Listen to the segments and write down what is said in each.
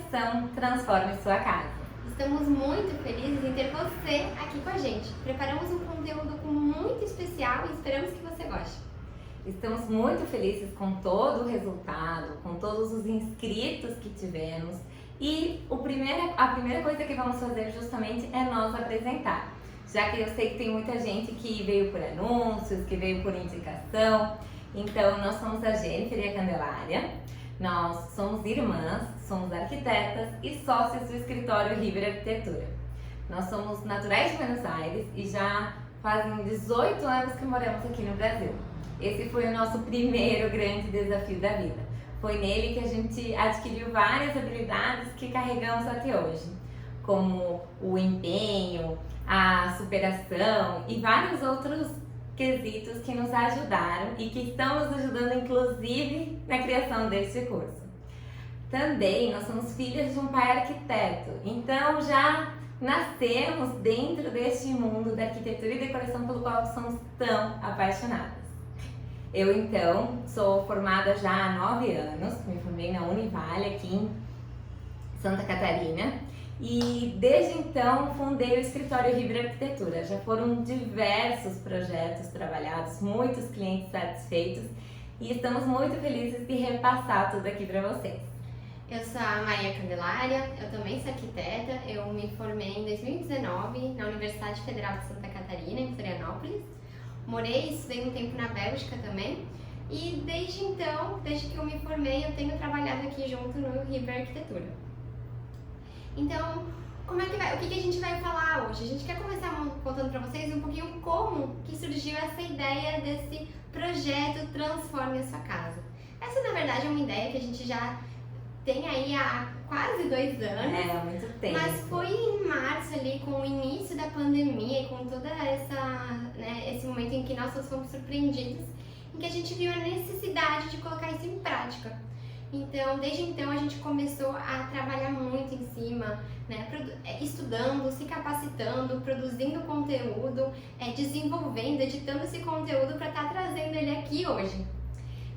Imersão Transforme Sua Casa. Estamos muito felizes em ter você aqui com a gente. Preparamos um conteúdo muito especial e esperamos que você goste. Estamos muito felizes com todo o resultado, com todos os inscritos que tivemos. E a primeira coisa que vamos fazer justamente é nos apresentar. Já que eu sei que tem muita gente que veio por anúncios, que veio por indicação. Então, nós somos a Jennifer e a Candelária. Nós somos irmãs, somos arquitetas e sócias do escritório River Arquitetura. Nós somos naturais de Buenos Aires e já fazem 18 anos que moramos aqui no Brasil. Esse foi o nosso primeiro grande desafio da vida. Foi nele que a gente adquiriu várias habilidades que carregamos até hoje, como o empenho, a superação e vários outros quesitos que nos ajudaram e que estão nos ajudando inclusive na criação deste curso. Também nós somos filhas de um pai arquiteto, então já nascemos dentro deste mundo da arquitetura e decoração pelo qual somos tão apaixonadas. Eu então sou formada já há 9 anos, me formei na Univale aqui em Santa Catarina. E desde então fundei o escritório River Arquitetura. Já foram diversos projetos trabalhados, muitos clientes satisfeitos e estamos muito felizes de repassar tudo aqui para vocês. Eu sou a Maria Candelária, eu também sou arquiteta. Eu me formei em 2019 na Universidade Federal de Santa Catarina, em Florianópolis. Morei e estudei um tempo na Bélgica também. E desde então, desde que eu me formei, eu tenho trabalhado aqui junto no River Arquitetura. Então, o que a gente vai falar hoje? A gente quer começar contando para vocês um pouquinho como que surgiu essa ideia desse projeto Transforme a Sua Casa. Essa, na verdade, é uma ideia que a gente já tem aí há quase 2 anos. É, muito tempo. Mas foi em março ali, com o início da pandemia e com toda esse momento em que nós fomos surpreendidos, em que a gente viu a necessidade de colocar isso em prática. Então, desde então a gente começou a trabalhar muito em cima, né, estudando, se capacitando, produzindo conteúdo, desenvolvendo, editando esse conteúdo para estar trazendo ele aqui hoje.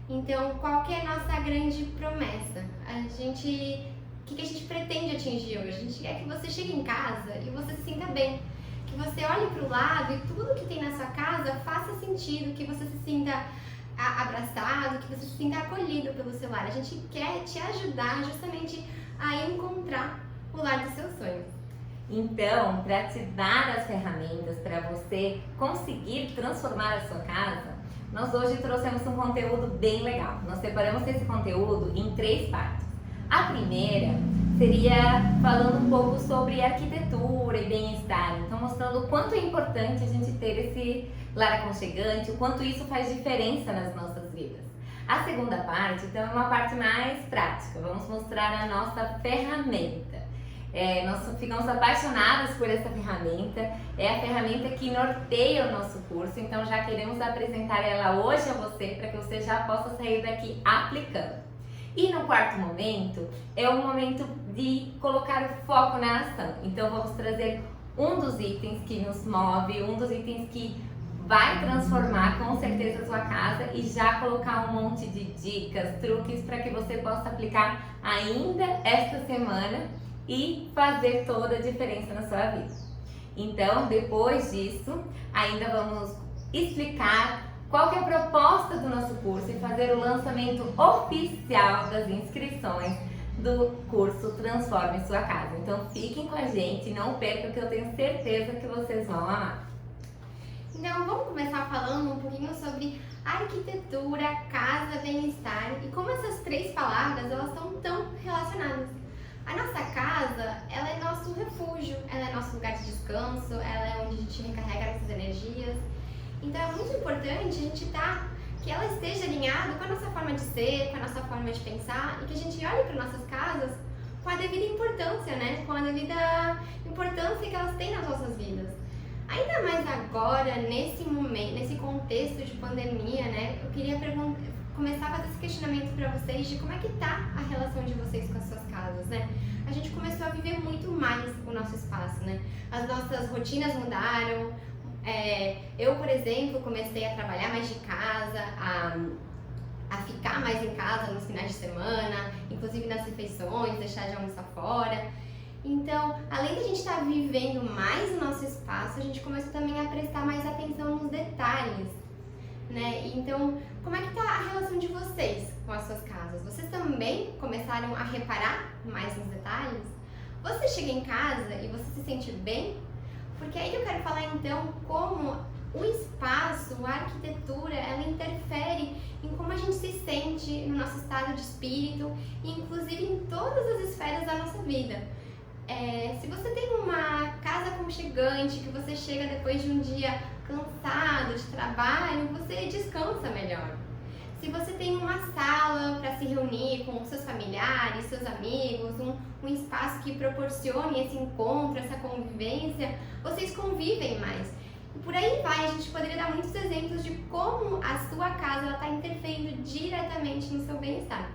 Então, qual que é a nossa grande promessa? O que a gente pretende atingir hoje? A gente quer que você chegue em casa e você se sinta bem, que você olhe para o lado e tudo que tem na sua casa faça sentido, que você se sinta abraçado, que você se sinta acolhido pelo seu lar. A gente quer te ajudar justamente a encontrar o lar dos seus sonhos. Então, para te dar as ferramentas para você conseguir transformar a sua casa, nós hoje trouxemos um conteúdo bem legal. Nós separamos esse conteúdo em 3 partes. A primeira seria falando um pouco sobre arquitetura e bem-estar, então mostrando o quanto é importante a gente ter esse lar aconchegante, o quanto isso faz diferença nas nossas vidas. A segunda parte, então, é uma parte mais prática, vamos mostrar a nossa ferramenta. Nós ficamos apaixonadas por essa ferramenta, é a ferramenta que norteia o nosso curso, então já queremos apresentar ela hoje a você para que você já possa sair daqui aplicando. E no quarto momento, é o momento de colocar o foco na ação. Então vamos trazer um dos itens que nos move, um dos itens que vai transformar com certeza a sua casa e já colocar um monte de dicas, truques para que você possa aplicar ainda esta semana e fazer toda a diferença na sua vida. Então, depois disso, ainda vamos explicar qual que é a proposta do nosso curso e fazer o lançamento oficial das inscrições do curso Transforme Sua Casa. Então fiquem com a gente, não percam, que eu tenho certeza que vocês vão amar. Então vamos começar falando um pouquinho sobre arquitetura, casa, bem-estar e como essas 3 palavras elas estão tão relacionadas. A nossa casa, ela é nosso refúgio, ela é nosso lugar de descanso, ela é onde a gente recarrega nossas energias. Então é muito importante a gente que ela esteja alinhada com a nossa forma de ser, com a nossa forma de pensar e que a gente olhe para nossas casas com a devida importância, né? Com a devida importância que elas têm nas nossas vidas. Ainda mais agora, nesse momento, nesse contexto de pandemia, né? Eu queria começar a fazer esse questionamento para vocês de como é que tá a relação de vocês com as suas casas, né? A gente começou a viver muito mais o nosso espaço, né? As nossas rotinas mudaram. Eu, por exemplo, comecei a trabalhar mais de casa, a ficar mais em casa nos finais de semana, inclusive nas refeições, deixar de almoçar fora. Então, além de a gente estar vivendo mais o nosso espaço, a gente começou também a prestar mais atenção nos detalhes, né? Então, como é que tá a relação de vocês com as suas casas? Vocês também começaram a reparar mais nos detalhes? Você chega em casa e você se sente bem? Porque aí eu quero falar então como o espaço, a arquitetura, ela interfere em como a gente se sente no nosso estado de espírito e inclusive em todas as esferas da nossa vida. Se você tem uma casa aconchegante, que você chega depois de um dia cansado de trabalho, você descansa melhor. Se você tem uma sala para se reunir com seus familiares, seus amigos, um espaço que proporcione esse encontro, essa convivência, vocês convivem mais. E por aí vai, a gente poderia dar muitos exemplos de como a sua casa está interferindo diretamente no seu bem-estar.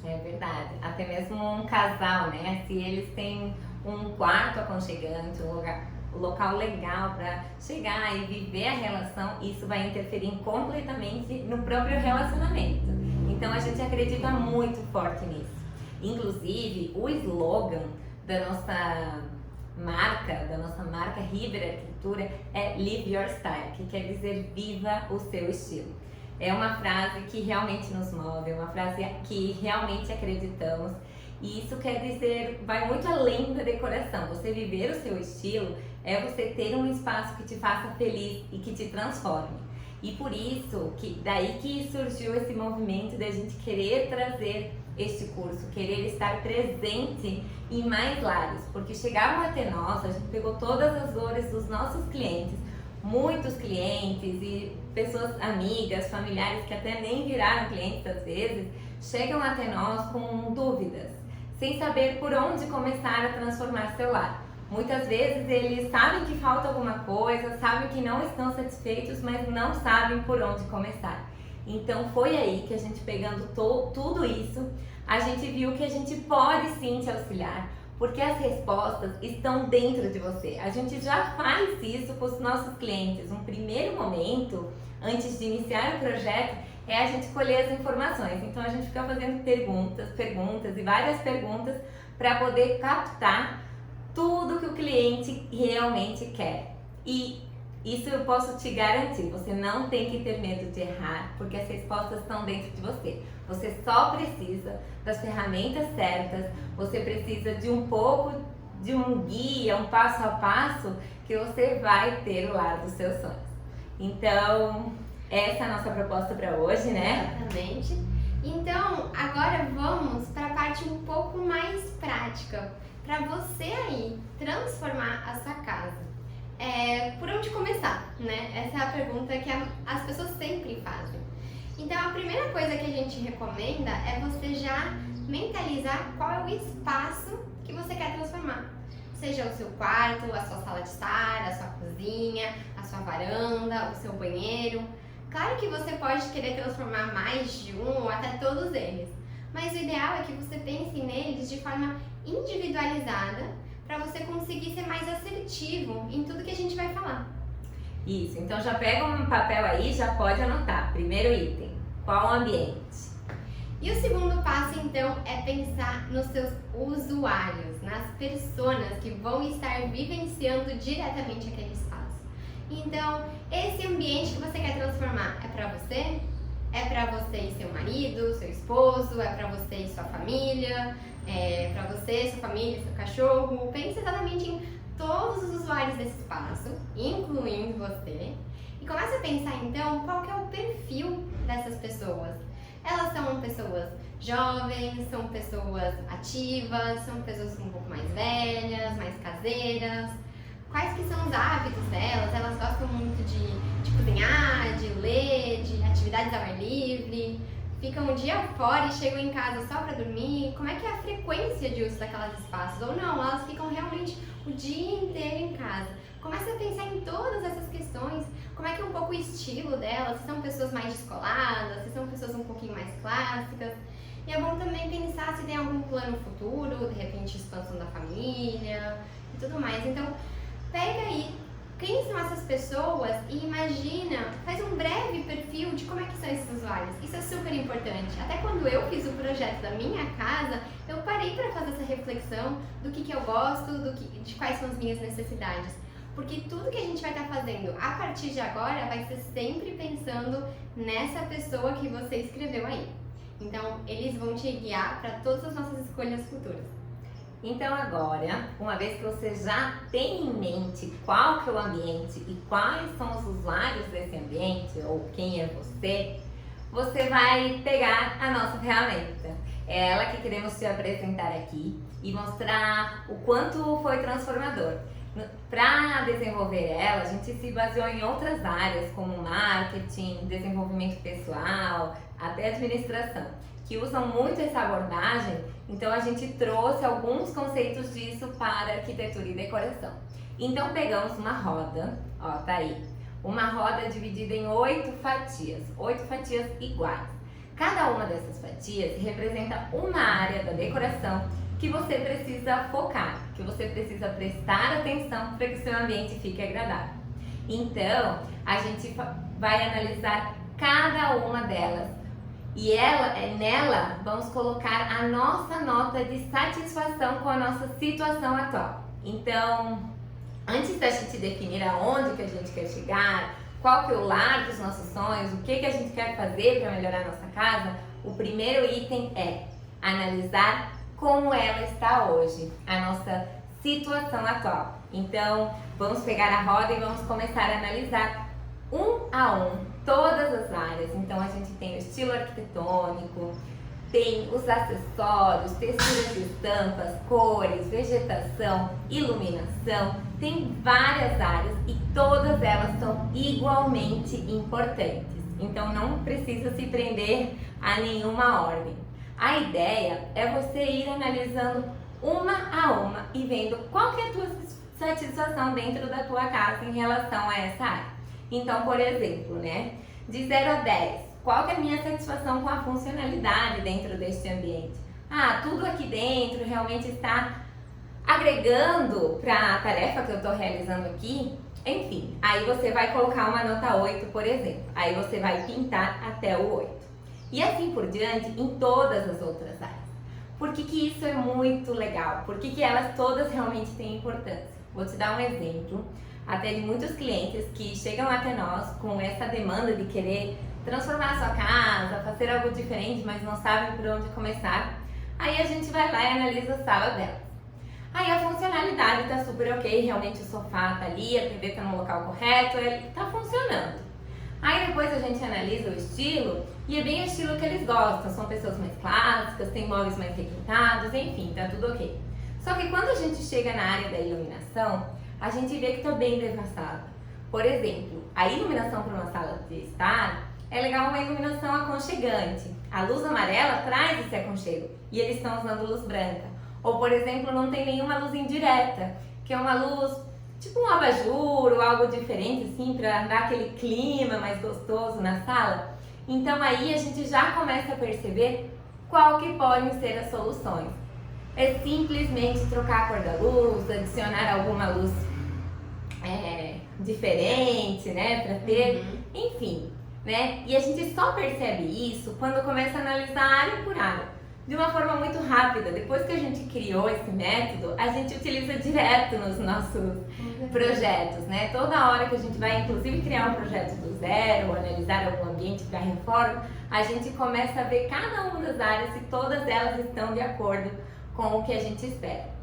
É verdade. Até mesmo um casal, né? Se eles têm um quarto aconchegante, um local legal para chegar e viver a relação, isso vai interferir completamente no próprio relacionamento. Então a gente acredita muito forte nisso. Inclusive, o slogan da nossa marca Riber Arquitetura é Live Your Style, que quer dizer viva o seu estilo. É uma frase que realmente nos move, é uma frase que realmente acreditamos. E isso quer dizer, vai muito além da decoração. Você viver o seu estilo é você ter um espaço que te faça feliz e que te transforme. E por isso, daí que surgiu esse movimento da gente querer trazer este curso, querer estar presente em mais lares. Porque chegavam até nós, a gente pegou todas as dores dos nossos clientes, muitos clientes e pessoas amigas, familiares que até nem viraram clientes às vezes, chegam até nós com dúvidas, sem saber por onde começar a transformar seu lar. Muitas vezes eles sabem que falta alguma coisa, sabem que não estão satisfeitos, mas não sabem por onde começar. Então foi aí que a gente pegando tudo isso, a gente viu que a gente pode sim te auxiliar, porque as respostas estão dentro de você. A gente já faz isso com os nossos clientes. Um primeiro momento, antes de iniciar o projeto, é a gente colher as informações. Então a gente fica fazendo perguntas e várias perguntas para poder captar tudo que o cliente realmente quer. E isso eu posso te garantir, você não tem que ter medo de errar, porque as respostas estão dentro de você. Você só precisa das ferramentas certas, você precisa de um pouco de um guia, um passo a passo, que você vai ter o lar dos seus sonhos. Então, essa é a nossa proposta para hoje, né? Exatamente. Então, agora vamos para a parte um pouco mais prática, para você aí transformar a sua casa. Por onde começar, né? Essa é a pergunta que as pessoas sempre fazem. Então, a primeira coisa que a gente recomenda é você já mentalizar qual é o espaço que você quer transformar. Seja o seu quarto, a sua sala de estar, a sua cozinha, a sua varanda, o seu banheiro. Claro que você pode querer transformar mais de um ou até todos eles, mas o ideal é que você pense neles de forma individualizada para você conseguir ser mais assertivo em tudo que a gente vai falar. Isso, então já pega um papel aí, já pode anotar. Primeiro item, qual o ambiente? E o segundo passo, então, é pensar nos seus usuários, nas pessoas que vão estar vivenciando diretamente aquele espaço. Então, esse ambiente que você quer transformar é para você? É para você e seu marido, seu esposo? É para você e sua família? É para você, sua família, seu cachorro? Pense exatamente em todos os usuários desse espaço, incluindo você, e comece a pensar então qual que é o perfil dessas pessoas. Elas são pessoas jovens, são pessoas ativas, são pessoas um pouco mais velhas, mais caseiras. Quais que são os hábitos delas? Elas gostam muito de cozinhar, de ler, de atividades ao ar livre, ficam um dia fora e chegam em casa só para dormir. Como é que é a frequência de uso daquelas espaços? Ou não, elas ficam realmente o dia inteiro em casa. Comece a pensar em todas essas questões. Como é que é um pouco o estilo delas? Se são pessoas mais descoladas, se são pessoas um pouquinho mais clássicas. E é bom também pensar se tem algum plano futuro, de repente expansão da família e tudo mais. Então, pega aí Quem são essas pessoas e imagina, faz um breve perfil de como é que são esses usuários. Isso é super importante. Até quando eu fiz o projeto da minha casa, eu parei para fazer essa reflexão do que eu gosto, de quais são as minhas necessidades. Porque tudo que a gente vai estar fazendo a partir de agora vai ser sempre pensando nessa pessoa que você escreveu aí. Então, eles vão te guiar para todas as nossas escolhas futuras. Então agora, uma vez que você já tem em mente qual que é o ambiente e quais são os usuários desse ambiente, ou quem é você, você vai pegar a nossa ferramenta. É ela que queremos te apresentar aqui e mostrar o quanto foi transformador. Para desenvolver ela, a gente se baseou em outras áreas como marketing, desenvolvimento pessoal, até administração, que usam muito essa abordagem. Então a gente trouxe alguns conceitos disso para arquitetura e decoração. Então pegamos uma roda, ó, tá aí, uma roda dividida em 8 fatias iguais. Cada uma dessas fatias representa uma área da decoração que você precisa focar, que você precisa prestar atenção para que o seu ambiente fique agradável. Então, a gente vai analisar cada uma delas e nela vamos colocar a nossa nota de satisfação com a nossa situação atual. Então, antes da gente definir aonde que a gente quer chegar, qual que é o lar dos nossos sonhos, o que a gente quer fazer para melhorar a nossa casa, o primeiro item é analisar como ela está hoje, a nossa situação atual. Então, vamos pegar a roda e vamos começar a analisar um a um todas as áreas. Então, a gente tem o estilo arquitetônico, tem os acessórios, texturas de estampas, cores, vegetação, iluminação, tem várias áreas e todas elas são igualmente importantes. Então, não precisa se prender a nenhuma ordem. A ideia é você ir analisando uma a uma e vendo qual que é a tua satisfação dentro da tua casa em relação a essa área. Então, por exemplo, né, de 0 a 10, qual que é a minha satisfação com a funcionalidade dentro deste ambiente? Ah, tudo aqui dentro realmente está agregando para a tarefa que eu estou realizando aqui? Enfim, aí você vai colocar uma nota 8, por exemplo. Aí você vai pintar até o 8. E assim por diante em todas as outras áreas. Por que isso é muito legal? Por que elas todas realmente têm importância? Vou te dar um exemplo, até de muitos clientes que chegam até nós com essa demanda de querer transformar a sua casa, fazer algo diferente, mas não sabem por onde começar. Aí a gente vai lá e analisa a sala delas. Aí a funcionalidade está super ok, realmente o sofá está ali, a TV está no local correto, ele está funcionando. Aí depois a gente analisa o estilo e é bem o estilo que eles gostam. São pessoas mais clássicas, têm móveis mais requintados, enfim, tá tudo ok. Só que quando a gente chega na área da iluminação, a gente vê que tá bem devastada. Por exemplo, a iluminação para uma sala de estar é legal, uma iluminação aconchegante. A luz amarela traz esse aconchego e eles estão usando luz branca. Ou, por exemplo, não tem nenhuma luz indireta, que é uma luz tipo um abajur ou algo diferente, assim, para dar aquele clima mais gostoso na sala. Então aí a gente já começa a perceber qual que podem ser as soluções. É simplesmente trocar a cor da luz, adicionar alguma luz diferente, né, para ter, enfim, né? E a gente só percebe isso quando começa a analisar área por área, de uma forma muito rápida. Depois que a gente criou esse método, a gente utiliza direto nos nossos projetos, né? Toda hora que a gente vai, inclusive, criar um projeto do zero, ou analisar algum ambiente para reforma, a gente começa a ver cada uma das áreas se todas elas estão de acordo com o que a gente espera.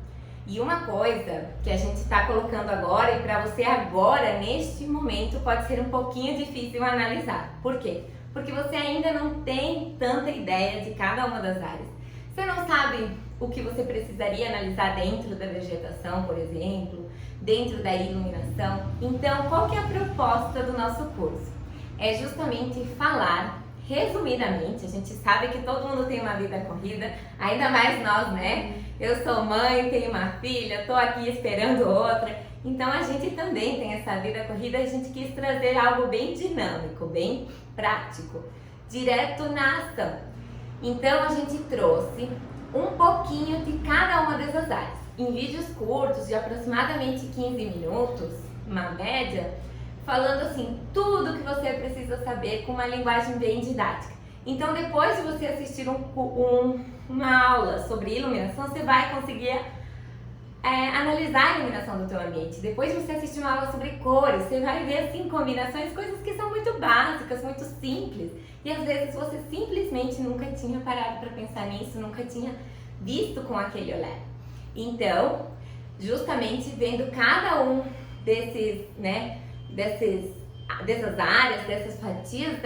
E uma coisa que a gente está colocando agora, e para você agora, neste momento, pode ser um pouquinho difícil analisar. Por quê? Porque você ainda não tem tanta ideia de cada uma das áreas. Você não sabe o que você precisaria analisar dentro da vegetação, por exemplo, dentro da iluminação. Então, qual que é a proposta do nosso curso? É justamente falar, resumidamente, a gente sabe que todo mundo tem uma vida corrida, ainda mais nós, né? Eu sou mãe, tenho uma filha, tô aqui esperando outra. Então a gente também tem essa vida corrida, a gente quis trazer algo bem dinâmico, bem prático, direto na ação. Então a gente trouxe um pouquinho de cada uma dessas áreas. Em vídeos curtos, de aproximadamente 15 minutos, uma média, falando assim, tudo que você precisa saber com uma linguagem bem didática. Então, depois de você assistir uma aula sobre iluminação, você vai conseguir analisar a iluminação do teu ambiente. Depois de você assistir uma aula sobre cores, você vai ver assim combinações, coisas que são muito básicas, muito simples. E às vezes você simplesmente nunca tinha parado para pensar nisso, nunca tinha visto com aquele olhar. Então, justamente vendo cada um dessas áreas, dessas fatias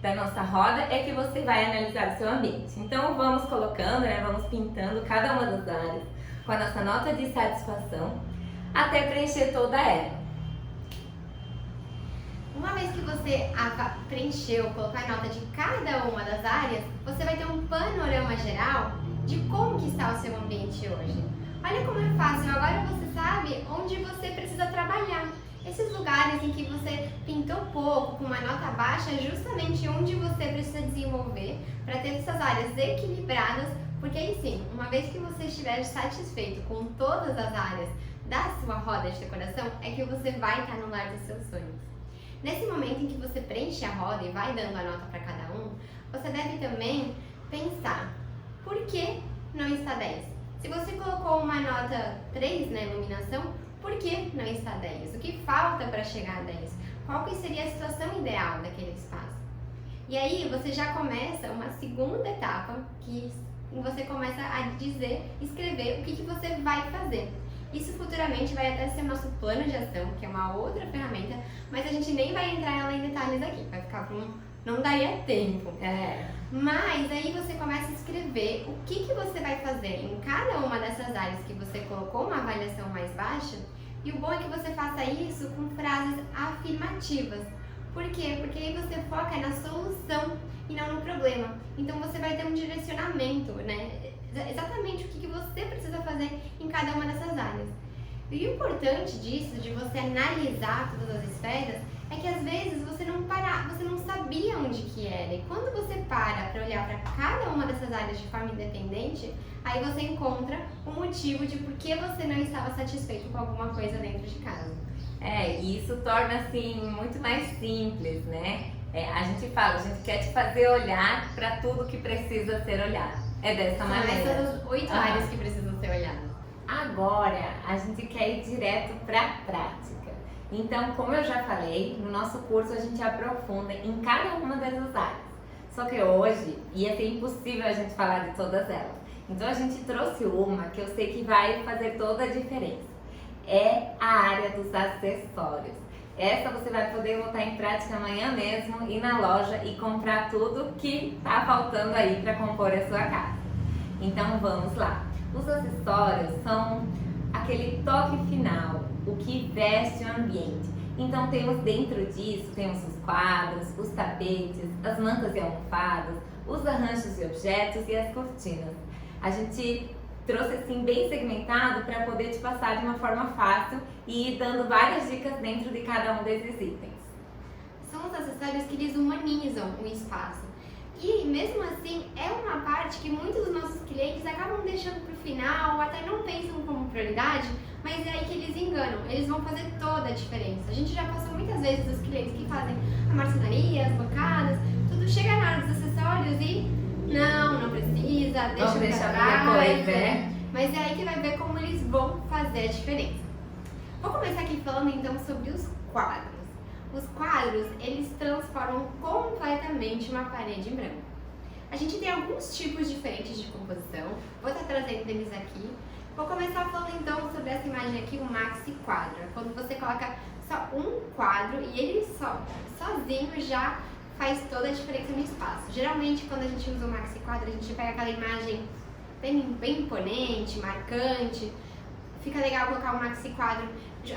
da nossa roda, é que você vai analisar o seu ambiente. Então vamos colocando, vamos pintando cada uma das áreas com a nossa nota de satisfação até preencher toda ela. Uma vez que você preencheu, colocou a nota de cada uma das áreas, você vai ter um panorama geral de como que está o seu ambiente hoje. Olha como é fácil, agora você sabe onde você precisa trabalhar. Esses lugares em que você pintou pouco, com uma nota baixa, é justamente onde você precisa desenvolver para ter essas áreas equilibradas, porque aí sim, uma vez que você estiver satisfeito com todas as áreas da sua roda de decoração, é que você vai estar no lar dos seus sonhos. Nesse momento em que você preenche a roda e vai dando a nota para cada um, você deve também pensar, por que não está 10? Se você colocou uma nota 3 na iluminação, por que não está 10? O que falta para chegar a 10? Qual que seria a situação ideal daquele espaço? E aí você já começa uma segunda etapa, que você começa a escrever o que você vai fazer. Isso futuramente vai até ser o nosso plano de ação, que é uma outra ferramenta, mas a gente nem vai entrar ela em detalhes aqui, vai ficar não daria tempo. Mas aí você começa a escrever o que você vai fazer em cada uma dessas áreas que você colocou uma avaliação mais baixa. E o bom é que você faça isso com frases afirmativas. Por quê? Porque aí você foca na solução e não no problema. Então você vai ter um direcionamento, exatamente o que você precisa fazer em cada uma dessas áreas. E o importante disso, de você analisar todas as esferas, é que às vezes você não sabia onde que era. E quando você para olhar para cada uma dessas áreas de forma independente, aí você encontra o motivo de por que você não estava satisfeito com alguma coisa dentro de casa. E isso torna assim muito mais simples, a gente quer te fazer olhar para tudo que precisa ser olhado. É dessa maneira. Essas 8 áreas que precisam ser olhadas. Agora, a gente quer ir direto para a prática. Então, como eu já falei, no nosso curso a gente aprofunda em cada uma dessas áreas. Só que hoje ia ser impossível a gente falar de todas elas. Então, a gente trouxe uma que eu sei que vai fazer toda a diferença. É a área dos acessórios. Essa você vai poder botar em prática amanhã mesmo, ir na loja e comprar tudo que tá faltando aí para compor a sua casa. Então, vamos lá. Os acessórios são aquele toque final, o que veste o ambiente. Então dentro disso, temos os quadros, os tapetes, as mantas e almofadas, os arranjos de objetos e as cortinas. A gente trouxe assim bem segmentado para poder te passar de uma forma fácil e ir dando várias dicas dentro de cada um desses itens. São os acessórios que eles humanizam o espaço. E mesmo assim, é uma parte que muitos dos nossos clientes acabam deixando para o final, ou até não pensam como prioridade, mas é aí que eles enganam. Eles vão fazer toda a diferença. A gente já passou muitas vezes dos clientes que fazem a marcenaria, as bocadas, tudo chega na hora dos acessórios e não precisa, deixa pra trás. Mas é aí que vai ver como eles vão fazer a diferença. Vou começar aqui falando então sobre os quadros. Os quadros, eles transformam completamente uma parede em branco. A gente tem alguns tipos diferentes de composição, vou estar trazendo eles aqui. Vou começar falando então sobre essa imagem aqui, o maxi quadro. Quando você coloca só um quadro e ele sozinho já faz toda a diferença no espaço. Geralmente quando a gente usa o maxi quadro, a gente pega aquela imagem bem imponente, marcante. Fica legal colocar o maxi quadro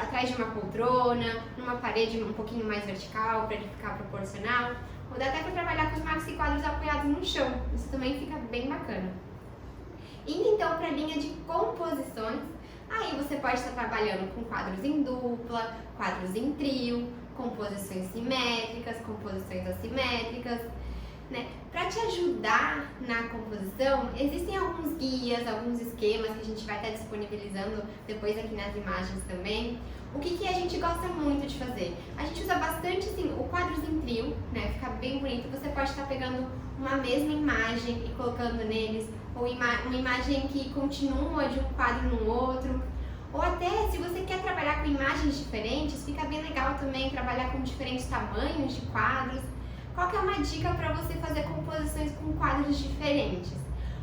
atrás de uma poltrona, numa parede um pouquinho mais vertical para ele ficar proporcional. Ou dá até para trabalhar com os maxi quadros apoiados no chão, isso também fica bem bacana. Indo então para a linha de composições, aí você pode estar trabalhando com quadros em dupla, quadros em trio, composições simétricas, composições assimétricas. né? Para te ajudar na composição, existem alguns guias, alguns esquemas que a gente vai estar disponibilizando depois aqui nas imagens também. O que a gente gosta muito de fazer? A gente usa bastante assim, o quadros em trio, né? Fica bem bonito. Você pode estar pegando uma mesma imagem e colocando neles, ou uma imagem que continua de um quadro no outro. Ou até, se você quer trabalhar com imagens diferentes, fica bem legal também trabalhar com diferentes tamanhos de quadros. Qual que é uma dica para você fazer composições com quadros diferentes?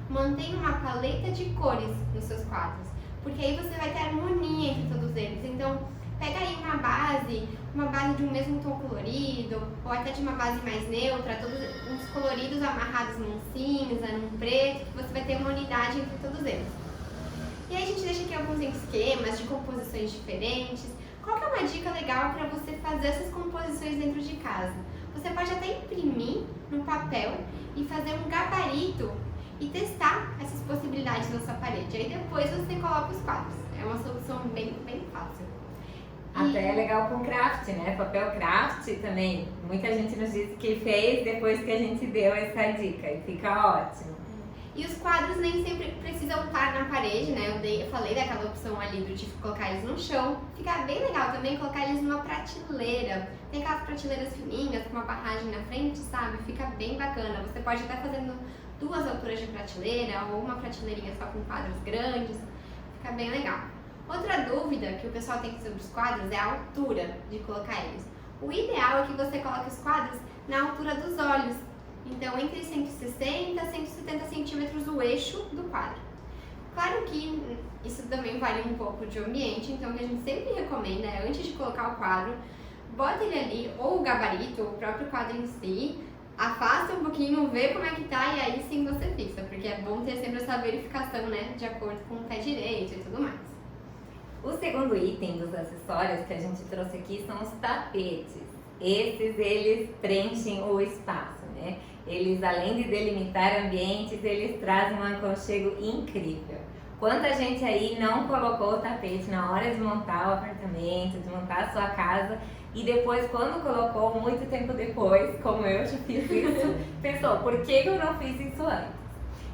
Mantenha uma paleta de cores nos seus quadros, porque aí você vai ter harmonia entre todos eles. Então, pega aí uma base de um mesmo tom colorido, ou até de uma base mais neutra, todos uns coloridos amarrados num cinza, num preto, que você vai ter uma unidade entre todos eles. E aí a gente deixa aqui alguns esquemas de composições diferentes. Qual que é uma dica legal para você fazer essas composições dentro de casa? Você pode até imprimir no papel e fazer um gabarito e testar essas possibilidades na sua parede. Aí depois você coloca os quadros. É uma solução bem fácil. Até é legal com craft, né? Papel craft também. Muita gente nos disse que fez depois que a gente deu essa dica e fica ótimo. E os quadros nem sempre precisam estar na parede, né? Eu falei daquela opção ali do tipo colocar eles no chão. Fica bem legal também colocar eles numa prateleira. Tem aquelas prateleiras fininhas com uma barragem na frente, sabe? Fica bem bacana. Você pode estar fazendo 2 alturas de prateleira ou uma prateleirinha só com quadros grandes. Fica bem legal. Outra dúvida que o pessoal tem sobre os quadros é a altura de colocar eles. O ideal é que você coloque os quadros na altura dos olhos. Então, entre 160 e 170 centímetros o eixo do quadro. Claro que isso também varia um pouco de ambiente, então o que a gente sempre recomenda é, antes de colocar o quadro, bota ele ali, ou o gabarito, ou o próprio quadro em si, afasta um pouquinho, vê como é que tá e aí sim você fixa, porque é bom ter sempre essa verificação, né, de acordo com o pé direito e tudo mais. O segundo item dos acessórios que a gente trouxe aqui são os tapetes. Eles preenchem o espaço, né? Eles, além de delimitar ambientes, eles trazem um aconchego incrível. Quanta gente aí não colocou o tapete na hora de montar o apartamento, de montar a sua casa, e depois, quando colocou, muito tempo depois, como eu já fiz isso, pensou, por que eu não fiz isso antes?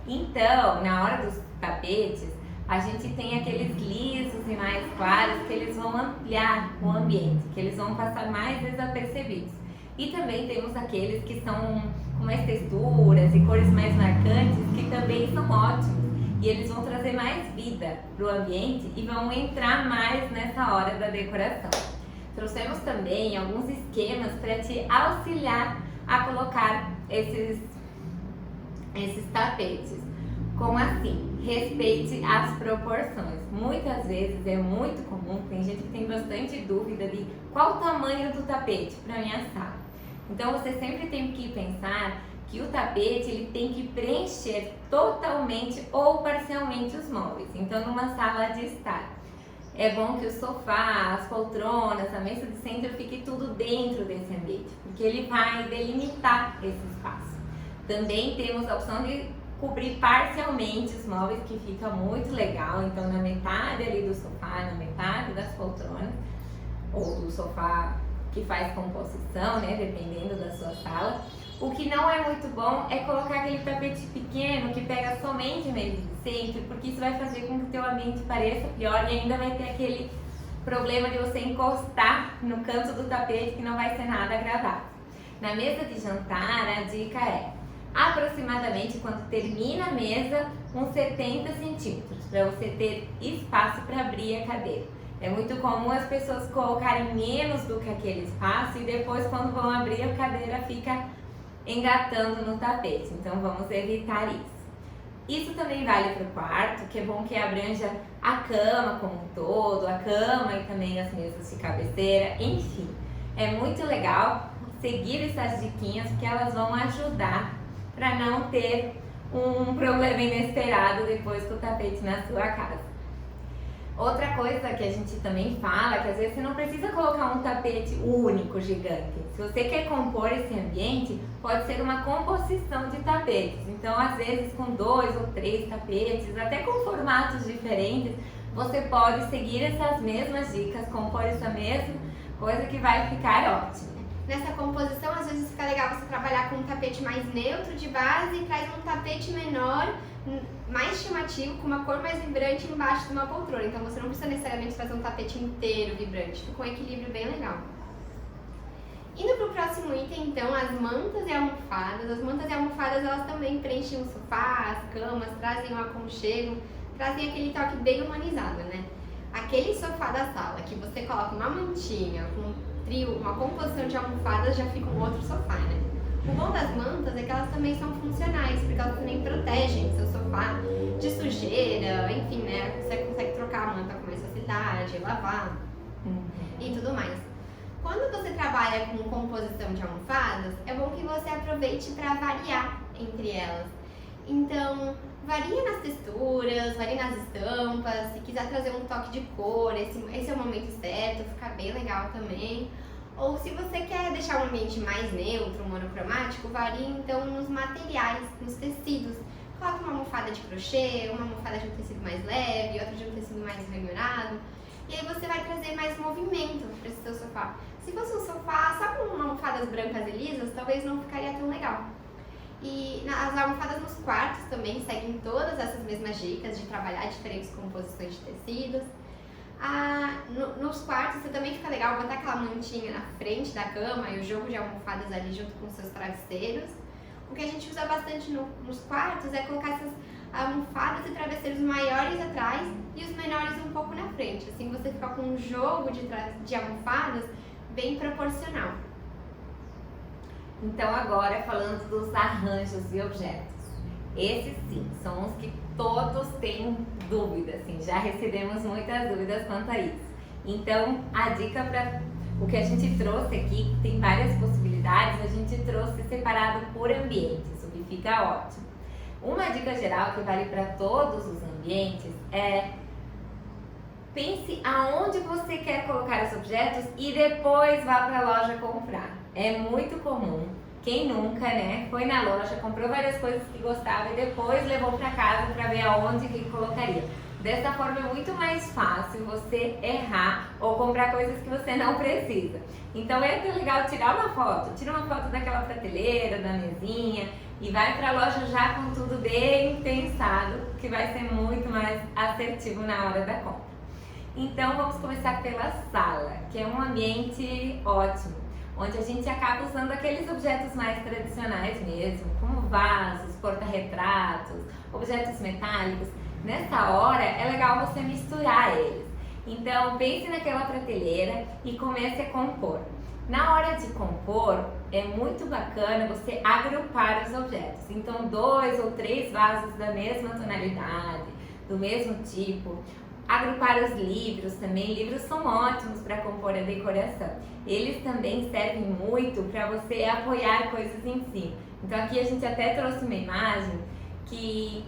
Então, na hora dos tapetes, a gente tem aqueles lisos e mais claros que eles vão ampliar o ambiente, que eles vão passar mais desapercebidos. E também temos aqueles que são com mais texturas e cores mais marcantes, que também são ótimos. E eles vão trazer mais vida para o ambiente e vão entrar mais nessa hora da decoração. Trouxemos também alguns esquemas para te auxiliar a colocar esses tapetes. Como assim? Respeite as proporções. Muitas vezes é muito comum, tem gente que tem bastante dúvida de qual o tamanho do tapete para minha sala. Então você sempre tem que pensar que o tapete ele tem que preencher totalmente ou parcialmente os móveis. Então numa sala de estar, é bom que o sofá, as poltronas, a mesa de centro fique tudo dentro desse ambiente, porque ele vai delimitar esse espaço. Também temos a opção de cobrir parcialmente os móveis, que fica muito legal. Então na metade ali do sofá, na metade das poltronas, ou do sofá que faz composição, né, dependendo da sua sala. O que não é muito bom é colocar aquele tapete pequeno que pega somente a mesa de centro, porque isso vai fazer com que o teu ambiente pareça pior e ainda vai ter aquele problema de você encostar no canto do tapete que não vai ser nada agradável. Na mesa de jantar, a dica é aproximadamente, quando termina a mesa, uns 70 centímetros, para você ter espaço para abrir a cadeira. É muito comum as pessoas colocarem menos do que aquele espaço e depois, quando vão abrir, a cadeira fica engatando no tapete. Então vamos evitar isso. Isso também vale para o quarto, que é bom que abranja a cama como um todo, a cama e também as mesas de cabeceira, enfim. É muito legal seguir essas diquinhas, porque elas vão ajudar para não ter um problema inesperado depois com o tapete na sua casa. Outra coisa que a gente também fala, que às vezes você não precisa colocar um tapete único, gigante. Se você quer compor esse ambiente, pode ser uma composição de tapetes. Então, às vezes, com 2 ou 3 tapetes, até com formatos diferentes, você pode seguir essas mesmas dicas, compor essa mesma coisa que vai ficar ótimo. nessa composição, às vezes fica legal você trabalhar com um tapete mais neutro de base e traz um tapete menor, mais chamativo, com uma cor mais vibrante embaixo de uma poltrona. Então você não precisa necessariamente fazer um tapete inteiro vibrante, fica um equilíbrio bem legal. Indo para o próximo item, então, as mantas e almofadas. As mantas e almofadas, elas também preenchem o sofá, as camas, trazem um aconchego, trazem aquele toque bem humanizado, né? Aquele sofá da sala que você coloca uma mantinha, um trio, uma composição de almofadas, já fica um outro sofá, né? O bom das mantas é que elas também são funcionais, porque elas também protegem seu sofá de sujeira, enfim, né? Você consegue trocar a manta com mais facilidade, lavar e tudo mais. Quando você trabalha com composição de almofadas, é bom que você aproveite para variar entre elas. Então, varia nas texturas, varia nas estampas, se quiser trazer um toque de cor, esse é o momento certo, fica bem legal também. Ou se você quer deixar um ambiente mais neutro, monocromático, varia então nos materiais, nos tecidos. Coloca uma almofada de crochê, uma almofada de um tecido mais leve, outra de um tecido mais remendado. E aí você vai trazer mais movimento para esse seu sofá. Se fosse um sofá só com almofadas brancas e lisas, talvez não ficaria tão legal. E as almofadas nos quartos também seguem todas essas mesmas dicas de trabalhar diferentes composições de tecidos. Nos quartos você também fica legal botar aquela mantinha na frente da cama e o jogo de almofadas ali junto com seus travesseiros. O que a gente usa bastante nos quartos é colocar essas almofadas e travesseiros maiores atrás e os menores um pouco na frente. Assim você fica com um jogo de almofadas bem proporcional. Então agora falando dos arranjos e objetos. Esses sim, são os que todos têm dúvida, assim, já recebemos muitas dúvidas quanto a isso. Então a dica para o que a gente trouxe aqui, tem várias possibilidades, a gente trouxe separado por ambientes, o que fica ótimo. Uma dica geral que vale para todos os ambientes é: pense aonde você quer colocar os objetos e depois vá para a loja comprar. É muito comum, quem nunca, né, foi na loja, comprou várias coisas que gostava e depois levou para casa para ver aonde que colocaria. Dessa forma é muito mais fácil você errar ou comprar coisas que você não precisa. Então é até legal tirar uma foto, tira uma foto daquela prateleira, da mesinha e vai para a loja já com tudo bem pensado, que vai ser muito mais assertivo na hora da compra. Então vamos começar pela sala, que é um ambiente ótimo, onde a gente acaba usando aqueles objetos mais tradicionais mesmo, como vasos, porta-retratos, objetos metálicos. Nessa hora é legal você misturar eles. Então pense naquela prateleira e comece a compor. Na hora de compor, é muito bacana você agrupar os objetos. Então 2 ou 3 vasos da mesma tonalidade, do mesmo tipo. Agrupar os livros também. Livros são ótimos para compor a decoração. Eles também servem muito para você apoiar coisas em cima. Então aqui a gente até trouxe uma imagem que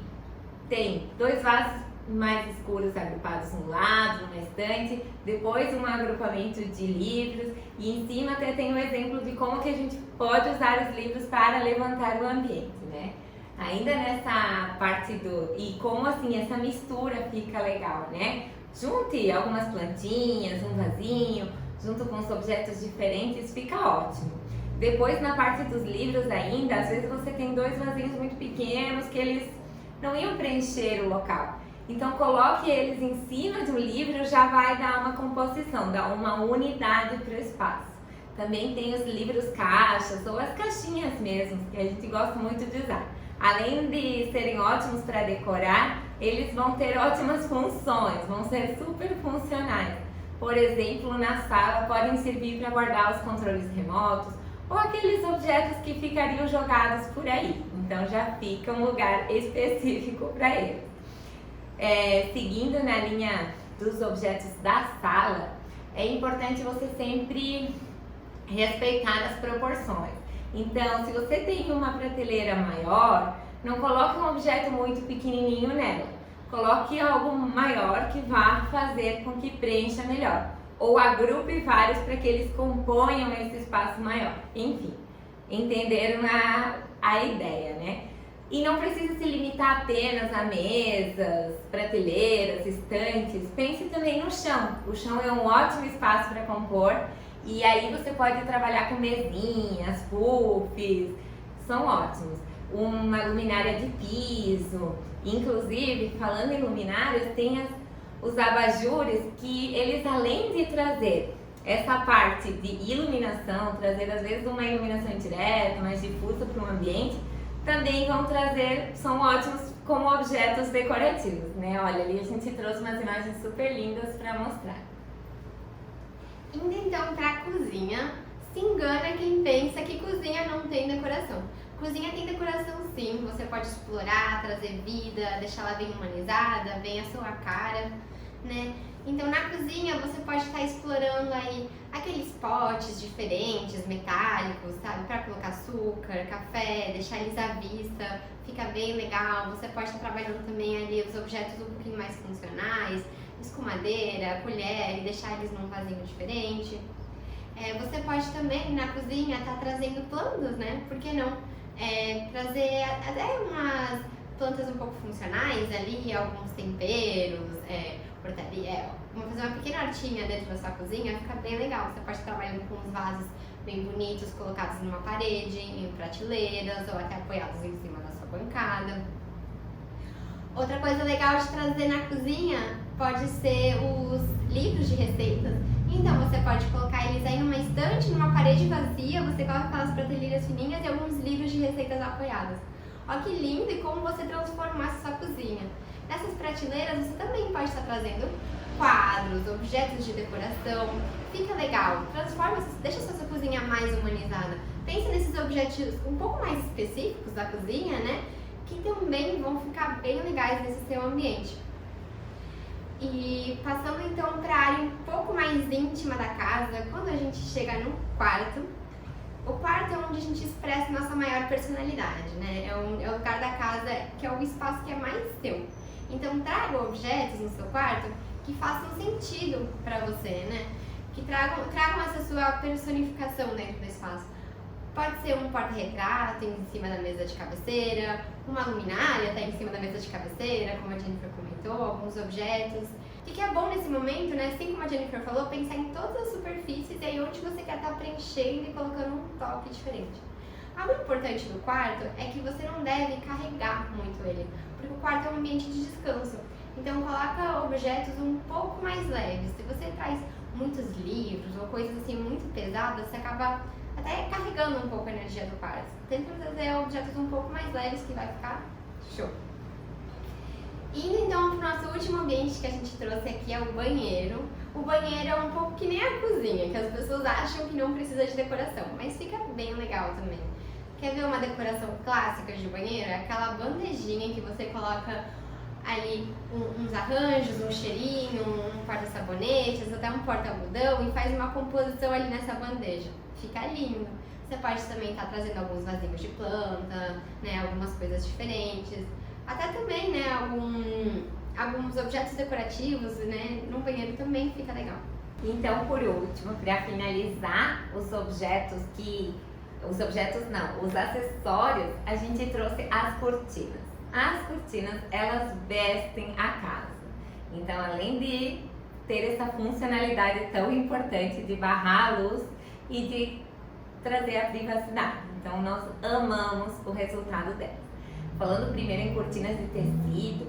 tem 2 vasos mais escuros agrupados no lado, numa estante, depois um agrupamento de livros e em cima até tem um exemplo de como que a gente pode usar os livros para levantar o ambiente, né? Ainda nessa parte e como assim essa mistura fica legal, né? Junte algumas plantinhas, um vasinho, junto com os objetos diferentes, fica ótimo. Depois na parte dos livros ainda, às vezes você tem 2 vasinhos muito pequenos que eles não iam preencher o local. Então coloque eles em cima de um livro, já vai dar uma composição, dar uma unidade para o espaço. Também tem os livros caixas ou as caixinhas mesmo, que a gente gosta muito de usar. Além de serem ótimos para decorar, eles vão ter ótimas funções, vão ser super funcionais. Por exemplo, na sala podem servir para guardar os controles remotos ou aqueles objetos que ficariam jogados por aí. Então já fica um lugar específico para eles. Seguindo na linha dos objetos da sala, é importante você sempre respeitar as proporções. Então, se você tem uma prateleira maior, não coloque um objeto muito pequenininho nela. Coloque algo maior que vá fazer com que preencha melhor. Ou agrupe vários para que eles componham esse espaço maior. Enfim, entenderam a ideia, né? E não precisa se limitar apenas a mesas, prateleiras, estantes. Pense também no chão. O chão é um ótimo espaço para compor E aí você pode trabalhar com mesinhas, puffs, são ótimos. Uma luminária de piso, inclusive, falando em luminárias, tem os abajures que eles, além de trazer essa parte de iluminação, trazer às vezes uma iluminação indireta, mais difusa para o ambiente, também vão trazer, são ótimos como objetos decorativos, né? Olha, ali a gente trouxe umas imagens super lindas para mostrar. Indo então para a cozinha, se engana quem pensa que cozinha não tem decoração. Cozinha tem decoração sim, você pode explorar, trazer vida, deixar ela bem humanizada, bem a sua cara, né? Então na cozinha você pode estar explorando aí aqueles potes diferentes, metálicos, sabe? Para colocar açúcar, café, deixar eles à vista, fica bem legal. Você pode estar trabalhando também ali os objetos um pouquinho mais funcionais, escumadeira, colher, e deixar eles num vasinho diferente. Você pode também na cozinha estar trazendo plantas, né? Por que não? Trazer até umas plantas um pouco funcionais ali, alguns temperos, portaria, fazer uma pequena hortinha dentro da sua cozinha, fica bem legal. Você pode estar trabalhando com uns vasos bem bonitos, colocados numa parede, em prateleiras ou até apoiados em cima da sua bancada. Outra coisa legal de trazer na cozinha pode ser os livros de receitas. Então você pode colocar eles aí numa estante, numa parede vazia, você coloca aquelas prateleiras fininhas e alguns livros de receitas apoiados. Olha que lindo e como você transformar a sua cozinha. Nessas prateleiras você também pode estar trazendo quadros, objetos de decoração. Fica legal, transforma, deixa a sua cozinha mais humanizada. Pensa nesses objetos um pouco mais específicos da cozinha, né? Que também vão ficar bem legais nesse seu ambiente. E passando então para a área um pouco mais íntima da casa, quando a gente chega no quarto, o quarto é onde a gente expressa nossa maior personalidade, né? É o lugar da casa que é o espaço que é mais seu. Então traga objetos no seu quarto que façam sentido para você, né? Que tragam essa sua personificação dentro do espaço. Pode ser um porta-retrato em cima da mesa de cabeceira, uma luminária até em cima da mesa de cabeceira, como a Jennifer comentou, alguns objetos. O que é bom nesse momento, né? Assim como a Jennifer falou, pensar em todas as superfícies e aí onde você quer estar preenchendo e colocando um toque diferente. Algo importante do quarto é que você não deve carregar muito ele, porque o quarto é um ambiente de descanso. Então coloca objetos um pouco mais leves. Se você traz muitos livros ou coisas assim muito pesadas, você acaba até carregando um pouco a energia do quarto. Tenta trazer objetos um pouco mais leves que vai ficar show. Indo então para o nosso último ambiente que a gente trouxe aqui é o banheiro. O banheiro é um pouco que nem a cozinha, que as pessoas acham que não precisa de decoração, mas fica bem legal também. Quer ver uma decoração clássica de banheiro? É aquela bandejinha que você coloca ali uns arranjos, um cheirinho, um porta-sabonetes, até um porta-algodão e faz uma composição ali nessa bandeja. Fica lindo. Você pode também estar trazendo alguns vasinhos de planta, né, algumas coisas diferentes. Até também, né, alguns objetos decorativos, né, no banheiro também fica legal. Então, por último, para finalizar os acessórios, a gente trouxe as cortinas. As cortinas, elas vestem a casa. Então, além de ter essa funcionalidade tão importante de barrar a luz e de trazer a privacidade. Então, nós amamos o resultado delas. Falando primeiro em cortinas de tecido,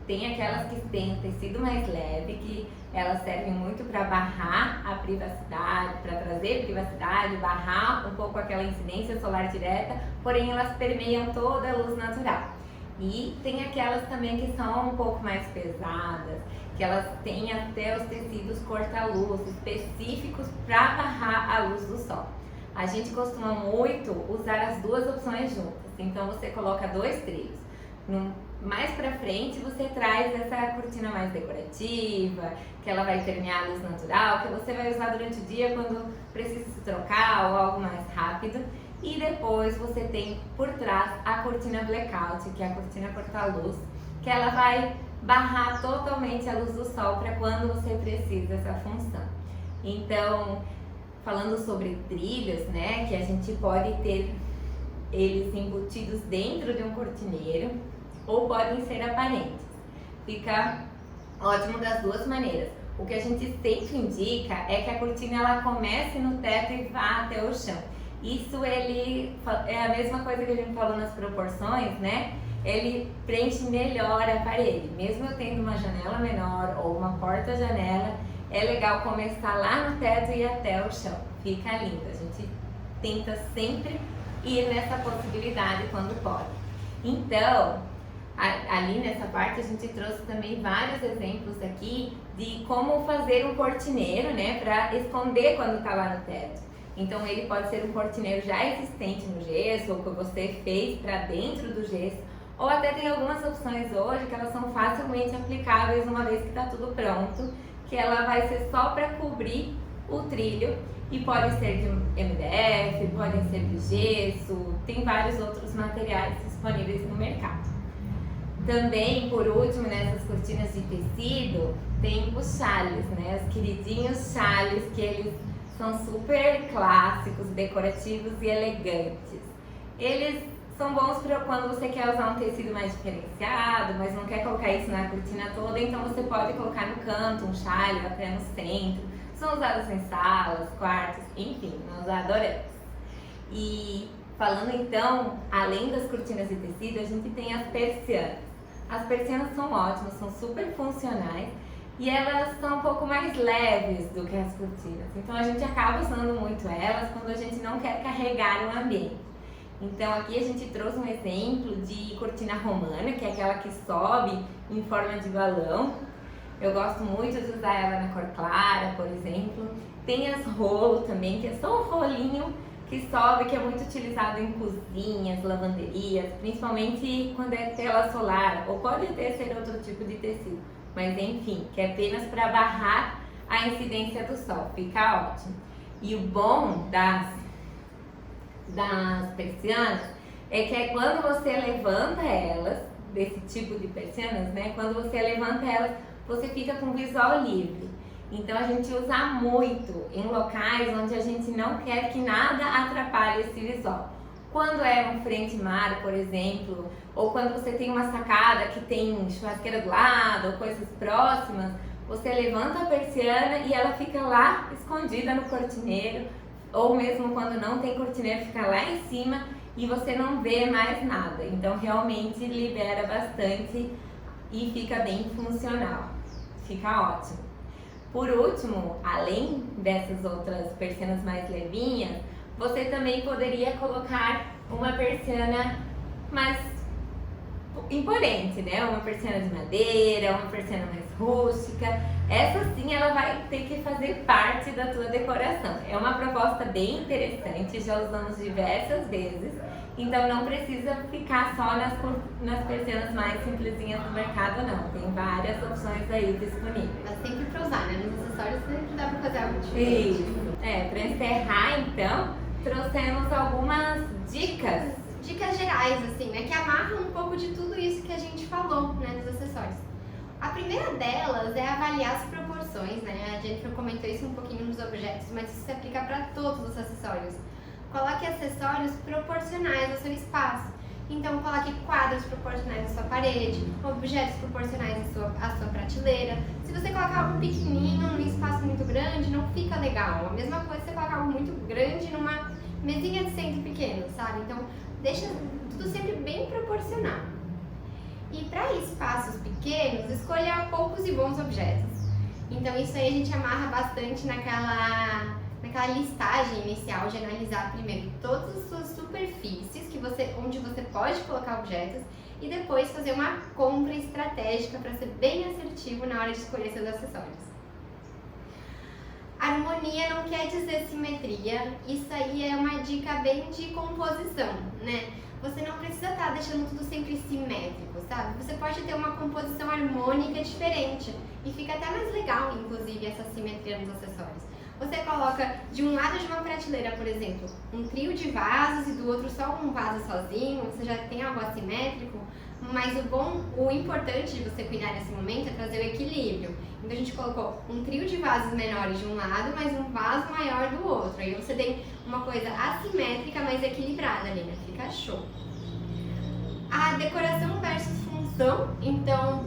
tem aquelas que têm um tecido mais leve, que elas servem muito para barrar a privacidade, para trazer privacidade, barrar um pouco aquela incidência solar direta, porém elas permeiam toda a luz natural. E tem aquelas também que são um pouco mais pesadas, que elas têm até os tecidos corta-luz específicos para barrar a luz do sol. A gente costuma muito usar as duas opções juntas, então você coloca 2 trilhos. Mais pra frente você traz essa cortina mais decorativa, que ela vai permear a luz natural, que você vai usar durante o dia quando precisa se trocar ou algo mais rápido. E depois você tem por trás a cortina blackout, que é a cortina corta-luz, que ela vai barrar totalmente a luz do sol para quando você precisa dessa função. Então, falando sobre trilhos, né, que a gente pode ter eles embutidos dentro de um cortineiro ou podem ser aparentes. Fica ótimo das duas maneiras. o que a gente sempre indica é que a cortina ela comece no teto e vá até o chão. Isso ele é a mesma coisa que a gente falou nas proporções, né? Ele preenche melhor a parede. Mesmo eu tendo uma janela menor ou uma porta-janela, é legal começar lá no teto e ir até o chão. Fica lindo. A gente tenta sempre ir nessa possibilidade quando pode. Então, ali nessa parte a gente trouxe também vários exemplos aqui de como fazer um cortineiro, né, para esconder quando está lá no teto. Então ele pode ser um cortineiro já existente no gesso ou que você fez para dentro do gesso, ou até tem algumas opções hoje que elas são facilmente aplicáveis uma vez que está tudo pronto, que ela vai ser só para cobrir o trilho e pode ser de MDF, podem ser de gesso, tem vários outros materiais disponíveis no mercado. Também, por último, nessas cortinas de tecido, tem os chales, né? Os queridinhos chales, que eles são super clássicos, decorativos e elegantes. Eles são bons para quando você quer usar um tecido mais diferenciado, mas não quer colocar isso na cortina toda, então você pode colocar no canto um chale ou até no centro. São usados em salas, quartos, enfim, nós adoramos. E falando então, além das cortinas de tecido, a gente tem as persianas. As persianas são ótimas, são super funcionais e elas são um pouco mais leves do que as cortinas. Então a gente acaba usando muito elas quando a gente não quer carregar o ambiente. Então aqui a gente trouxe um exemplo de cortina romana, que é aquela que sobe em forma de balão. Eu gosto muito de usar ela na cor clara, por exemplo. Tem as rolo também, que é só um rolinho que sobe, que é muito utilizado em cozinhas, lavanderias, principalmente quando é tela solar, ou pode até ser outro tipo de tecido, mas enfim, que é apenas para barrar a incidência do sol, fica ótimo. E o bom das persianas é que quando você levanta elas, desse tipo de persianas, né, quando você levanta elas, você fica com visual livre. Então a gente usa muito em locais onde a gente não quer que nada atrapalhe esse visual. Quando é um frente-mar, por exemplo, ou quando você tem uma sacada que tem churrasqueira do lado, ou coisas próximas, você levanta a persiana e ela fica lá escondida no cortineiro, ou mesmo quando não tem cortineiro, fica lá em cima e você não vê mais nada. Então realmente libera bastante e fica bem funcional, fica ótimo. Por último, além dessas outras persianas mais levinhas, você também poderia colocar uma persiana mais imponente, né? Uma persiana de madeira, uma persiana mais rústica. Essa sim, ela vai ter que fazer parte da tua decoração. É uma proposta bem interessante, já usamos diversas vezes. Então não precisa ficar só nas persianas mais simplesinhas do mercado, não. Tem várias opções aí disponíveis. Mas sempre pra usar, né? Nos acessórios sempre dá pra fazer algo diferente. Isso. Pra encerrar, então, trouxemos algumas dicas. Dicas gerais, assim, né? Que amarram um pouco de tudo isso que a gente falou, né? Nos acessórios. A primeira delas é avaliar as proporções, né? A Jennifer comentou isso um pouquinho nos objetos, mas isso se aplica para todos os acessórios. Coloque acessórios proporcionais ao seu espaço. Então, coloque quadros proporcionais à sua parede, objetos proporcionais à sua prateleira. Se você colocar algo pequenininho num espaço muito grande, não fica legal. A mesma coisa se você colocar algo muito grande numa mesinha de centro pequeno, sabe? Então, deixa tudo sempre bem proporcional. E para espaços pequenos, escolha poucos e bons objetos. Então, isso aí a gente amarra bastante naquela listagem inicial de analisar primeiro todas as suas superfícies onde você pode colocar objetos e depois fazer uma compra estratégica para ser bem assertivo na hora de escolher seus acessórios. Harmonia não quer dizer simetria, isso aí é uma dica bem de composição, né? Você não precisa estar deixando tudo sempre simétrico, sabe? Você pode ter uma composição harmônica diferente e fica até mais legal, inclusive, essa simetria nos acessórios. Você coloca de um lado de uma prateleira, por exemplo, um trio de vasos e do outro só um vaso sozinho, você já tem algo assimétrico, mas o importante de você cuidar nesse momento é trazer o equilíbrio. Então a gente colocou um trio de vasos menores de um lado, mas um vaso maior do outro. Aí você tem uma coisa assimétrica, mas equilibrada ali, né? Fica show. A decoração versus função, então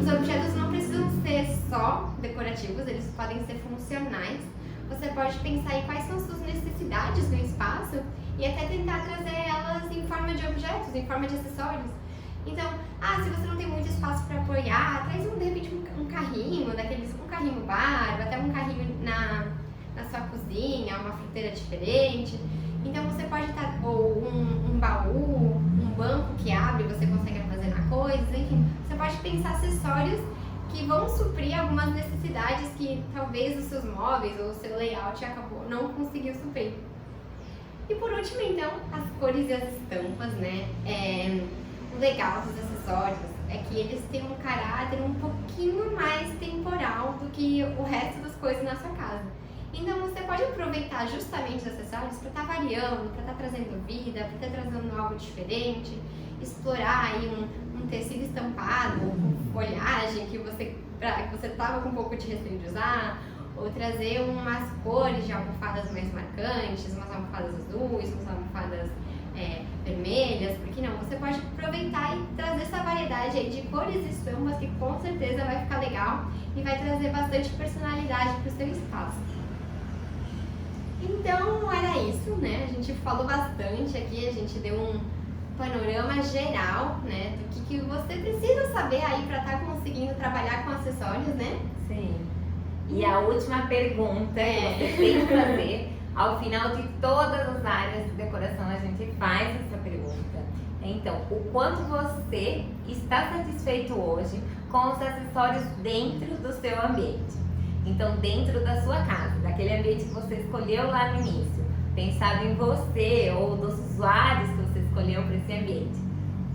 os objetos não precisam precisam ser só decorativos, eles podem ser funcionais. Você pode pensar em quais são suas necessidades no espaço e até tentar trazer elas em forma de objetos, em forma de acessórios. Então, se você não tem muito espaço para apoiar, traz de repente um carrinho, um carrinho bar, ou até um carrinho na sua cozinha, uma fruteira diferente. Então você pode estar, ou um baú, um banco que abre, você consegue armazenar coisas, enfim. Você pode pensar acessórios que vão suprir algumas necessidades que talvez os seus móveis ou o seu layout não conseguiu suprir. E por último, então, as cores e as estampas, né? O legal dos acessórios é que eles têm um caráter um pouquinho mais temporal do que o resto das coisas na sua casa. Então você pode aproveitar justamente os acessórios para estar variando, para estar trazendo vida, para estar trazendo algo diferente, explorar aí um tecido estampado, com folhagem que você estava com um pouco de receio de usar, ou trazer umas cores de almofadas mais marcantes, umas almofadas azuis, umas almofadas vermelhas, porque não? Você pode aproveitar e trazer essa variedade aí de cores e estampas que com certeza vai ficar legal e vai trazer bastante personalidade para o seu espaço. Então era isso, né? A gente falou bastante aqui, a gente deu um panorama geral, né, do que você precisa saber aí para estar conseguindo trabalhar com acessórios, né? Sim. E a última pergunta que você tem que fazer, ao final de todas as áreas de decoração, a gente faz essa pergunta. Então, o quanto você está satisfeito hoje com os acessórios dentro do seu ambiente? Então, dentro da sua casa, daquele ambiente que você escolheu lá no início, pensado em você ou dos usuários que você escolheu para esse ambiente.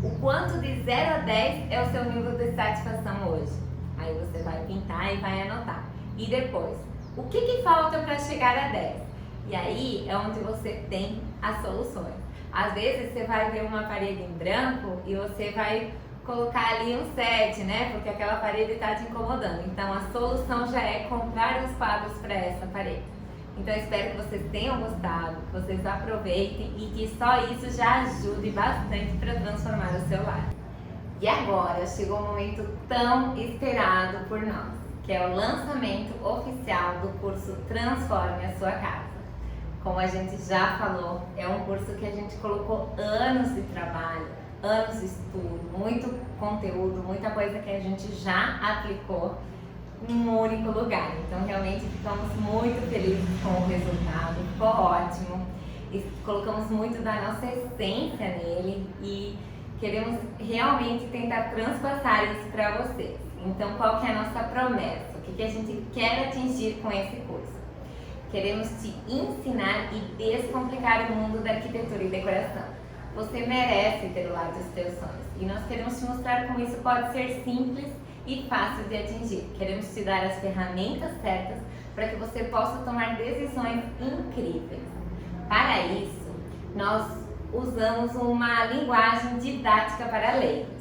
O quanto de 0 a 10 é o seu nível de satisfação hoje? Aí você vai pintar e vai anotar. E depois, o que falta para chegar a 10? E aí é onde você tem as soluções. Às vezes você vai ver uma parede em branco e você vai colocar ali um 7, né? Porque aquela parede está te incomodando. Então a solução já é comprar os quadros para essa parede. Então eu espero que vocês tenham gostado, que vocês aproveitem e que só isso já ajude bastante para transformar o seu lar. E agora chegou o momento tão esperado por nós, que é o lançamento oficial do curso Transforme a Sua Casa. Como a gente já falou, é um curso que a gente colocou anos de trabalho, anos de estudo, muito conteúdo, muita coisa que a gente já aplicou em um único lugar. Então realmente ficamos muito felizes com o resultado, ficou ótimo. E colocamos muito da nossa essência nele e queremos realmente tentar transpassar isso para vocês. Então qual que é a nossa promessa? O que a gente quer atingir com esse curso? Queremos te ensinar e descomplicar o mundo da arquitetura e decoração. Você merece ter o lar dos teus sonhos e nós queremos te mostrar como isso pode ser simples e fácil de atingir. Queremos te dar as ferramentas certas para que você possa tomar decisões incríveis. Para isso, nós usamos uma linguagem didática para leigos.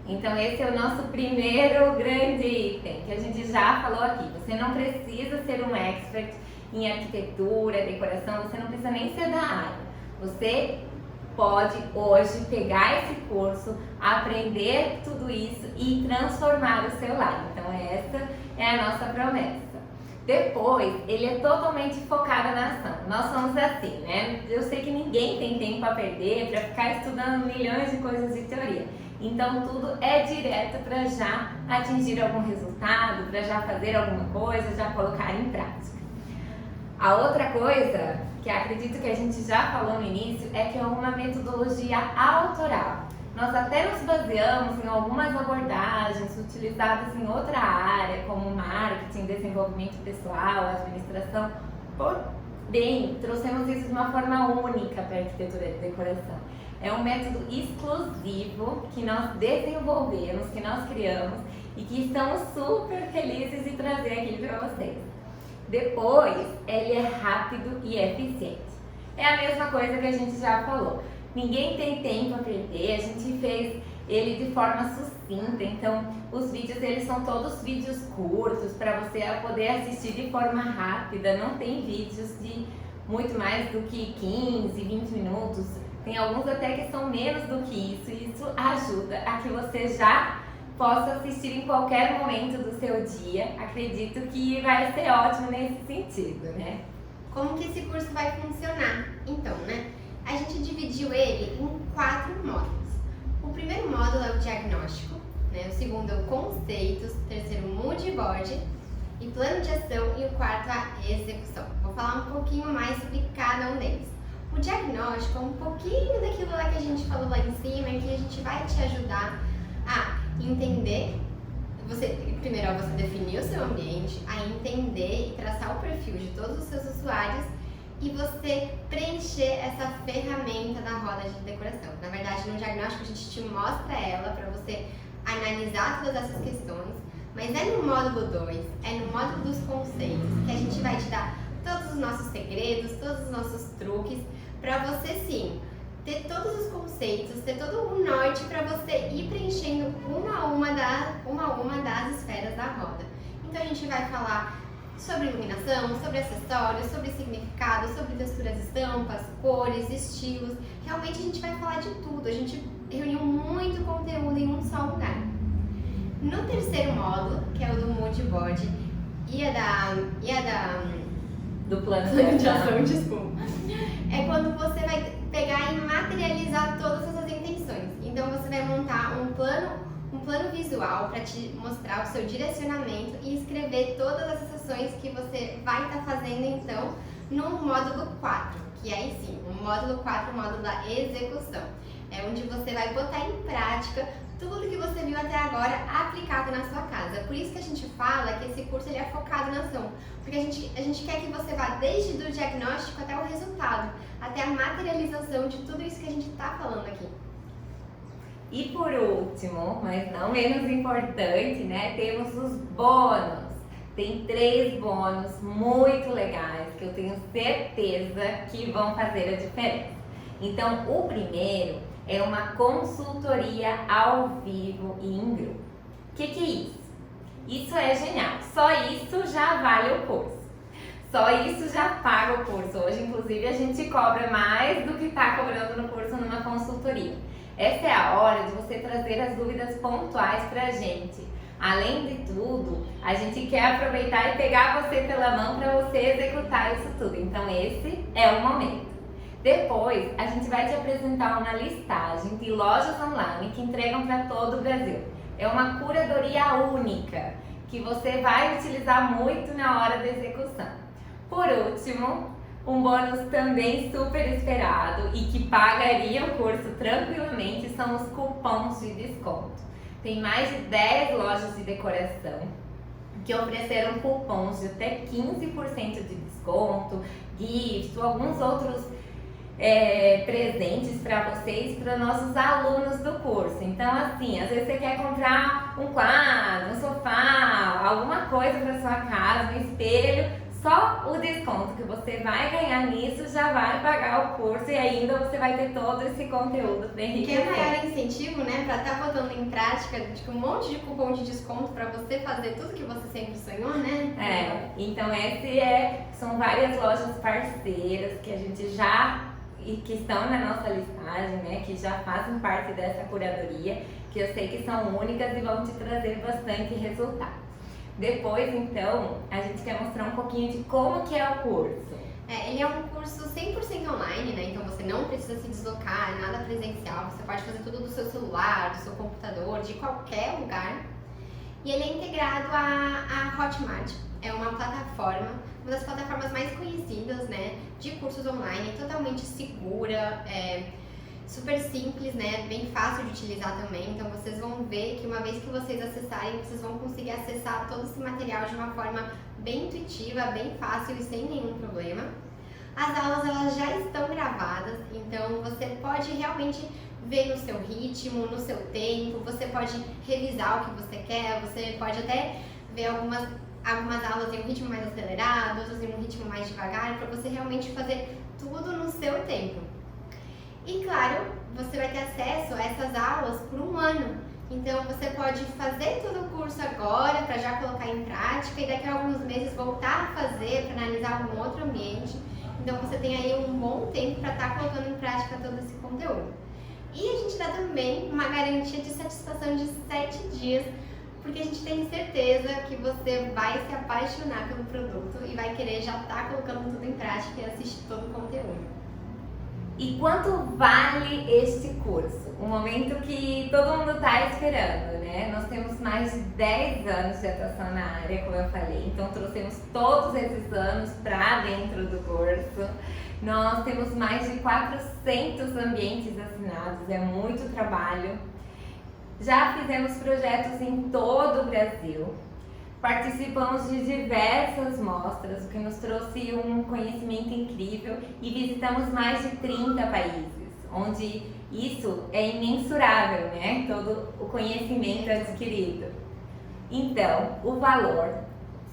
Então esse é o nosso primeiro grande item que a gente já falou aqui. Você não precisa ser um expert em arquitetura, decoração, você não precisa nem ser da área. Você pode hoje pegar esse curso, aprender tudo isso e transformar o seu lar. Então essa é a nossa promessa. Depois, ele é totalmente focado na ação. Nós somos assim, né? Eu sei que ninguém tem tempo a perder para ficar estudando milhões de coisas de teoria. Então tudo é direto para já atingir algum resultado, para já fazer alguma coisa, já colocar em prática. A outra coisa que acredito que a gente já falou no início é que é uma metodologia autoral. Nós até nos baseamos em algumas abordagens utilizadas em outra área, como marketing, desenvolvimento pessoal, administração. Porém, trouxemos isso de uma forma única para a arquitetura e decoração. É um método exclusivo que nós desenvolvemos, que nós criamos e que estamos super felizes de trazer aqui para vocês. Depois, ele é rápido e eficiente. É a mesma coisa que a gente já falou. Ninguém tem tempo a perder, a gente fez ele de forma sucinta, então os vídeos eles são todos vídeos curtos para você poder assistir de forma rápida, não tem vídeos de muito mais do que 15, 20 minutos, tem alguns até que são menos do que isso e isso ajuda a que você já possa assistir em qualquer momento do seu dia. Acredito que vai ser ótimo nesse sentido, né? Como que esse curso vai funcionar? Então, né? A gente dividiu ele em 4 módulos. O primeiro módulo é o diagnóstico, né? O segundo é o conceitos, o terceiro mood board e plano de ação e o quarto a execução. Vou falar um pouquinho mais sobre cada um deles. O diagnóstico é um pouquinho daquilo lá que a gente falou lá em cima, em que a gente vai te ajudar a entender, primeiro você definir o seu ambiente, a entender e traçar o perfil de todos os seus usuários e você preencher essa ferramenta da roda de decoração. Na verdade, no diagnóstico a gente te mostra ela para você analisar todas essas questões, mas é no módulo 2, é no módulo dos conceitos, que a gente vai te dar todos os nossos segredos, todos os nossos truques, para você sim ter todos os conceitos, ter todo o norte para você ir preenchendo uma a uma das esferas da roda. Então a gente vai falar sobre iluminação, sobre acessórios, sobre significado, sobre texturas, estampas, cores, estilos. Realmente a gente vai falar de tudo. A gente reuniu muito conteúdo em um só lugar. No terceiro módulo, que é o do mood board Do plano de ação, desculpa. É quando você vai pegar e materializar todas essas intenções. Então você vai montar um plano visual para te mostrar o seu direcionamento e escrever todas as ações que você vai estar fazendo então no módulo 4, que aí sim, o módulo 4, o módulo da execução. É onde você vai botar em prática tudo que você viu até agora aplicado na sua casa. Por isso que a gente fala que esse curso ele é focado na ação, porque a gente quer que você vá desde o diagnóstico até o resultado, até a materialização de tudo isso que a gente está falando aqui. E por último, mas não menos importante, né, temos os bônus. Tem 3 bônus muito legais que eu tenho certeza que vão fazer a diferença. Então, o primeiro é uma consultoria ao vivo e em grupo. O que é isso? Isso é genial. Só isso já vale o curso. Só isso já paga o curso. Hoje, inclusive, a gente cobra mais do que está cobrando no curso numa consultoria. Essa é a hora de você trazer as dúvidas pontuais para a gente. Além de tudo, a gente quer aproveitar e pegar você pela mão para você executar isso tudo. Então, esse é o momento. Depois, a gente vai te apresentar uma listagem de lojas online que entregam para todo o Brasil. É uma curadoria única que você vai utilizar muito na hora da execução. Por último, um bônus também super esperado e que pagaria o curso tranquilamente são os cupons de desconto. Tem mais de 10 lojas de decoração que ofereceram cupons de até 15% de desconto, gifts ou alguns outros presentes para vocês, para nossos alunos do curso. Então, assim, às vezes você quer comprar um quadro, um sofá, alguma coisa para sua casa, um espelho, só o desconto que você vai ganhar nisso já vai pagar o curso e ainda você vai ter todo esse conteúdo bem rico. Que é o maior incentivo, né, para estar botando em prática um monte de cupom de desconto para você fazer tudo que você sempre sonhou, né? Então são várias lojas parceiras que a gente já e que estão na nossa listagem, né, que já fazem parte dessa curadoria, que eu sei que são únicas e vão te trazer bastante resultado. Depois, então, a gente quer mostrar um pouquinho de como que é o curso. Ele é um curso 100% online, né? Então você não precisa se deslocar, nada presencial. Você pode fazer tudo do seu celular, do seu computador, de qualquer lugar. E ele é integrado à Hotmart. É uma plataforma, uma das plataformas mais conhecidas, né? De cursos online, totalmente segura, super simples, né? Bem fácil de utilizar também. Então vocês vão ver que uma vez que vocês acessarem, vocês vão conseguir acessar todo esse material de uma forma bem intuitiva, bem fácil e sem nenhum problema. As aulas elas já estão gravadas, então você pode realmente ver no seu ritmo, no seu tempo, você pode revisar o que você quer, você pode até ver algumas aulas em um ritmo mais acelerado, outras em um ritmo mais devagar, para você realmente fazer tudo no seu tempo. E claro, você vai ter acesso a essas aulas por um ano. Então você pode fazer todo o curso agora para já colocar em prática e daqui a alguns meses voltar a fazer para analisar algum outro ambiente. Então você tem aí um bom tempo para estar colocando em prática todo esse conteúdo. E a gente dá também uma garantia de satisfação de 7 dias, porque a gente tem certeza que você vai se apaixonar pelo produto e vai querer já estar colocando tudo em prática e assistir todo o conteúdo. E quanto vale este curso? O momento que todo mundo está esperando, né? Nós temos mais de 10 anos de atuação na área, como eu falei, então trouxemos todos esses anos para dentro do curso. Nós temos mais de 400 ambientes assinados, é muito trabalho. Já fizemos projetos em todo o Brasil. Participamos de diversas mostras, o que nos trouxe um conhecimento incrível, e visitamos mais de 30 países, onde isso é imensurável, né? Todo o conhecimento adquirido. Então, o valor,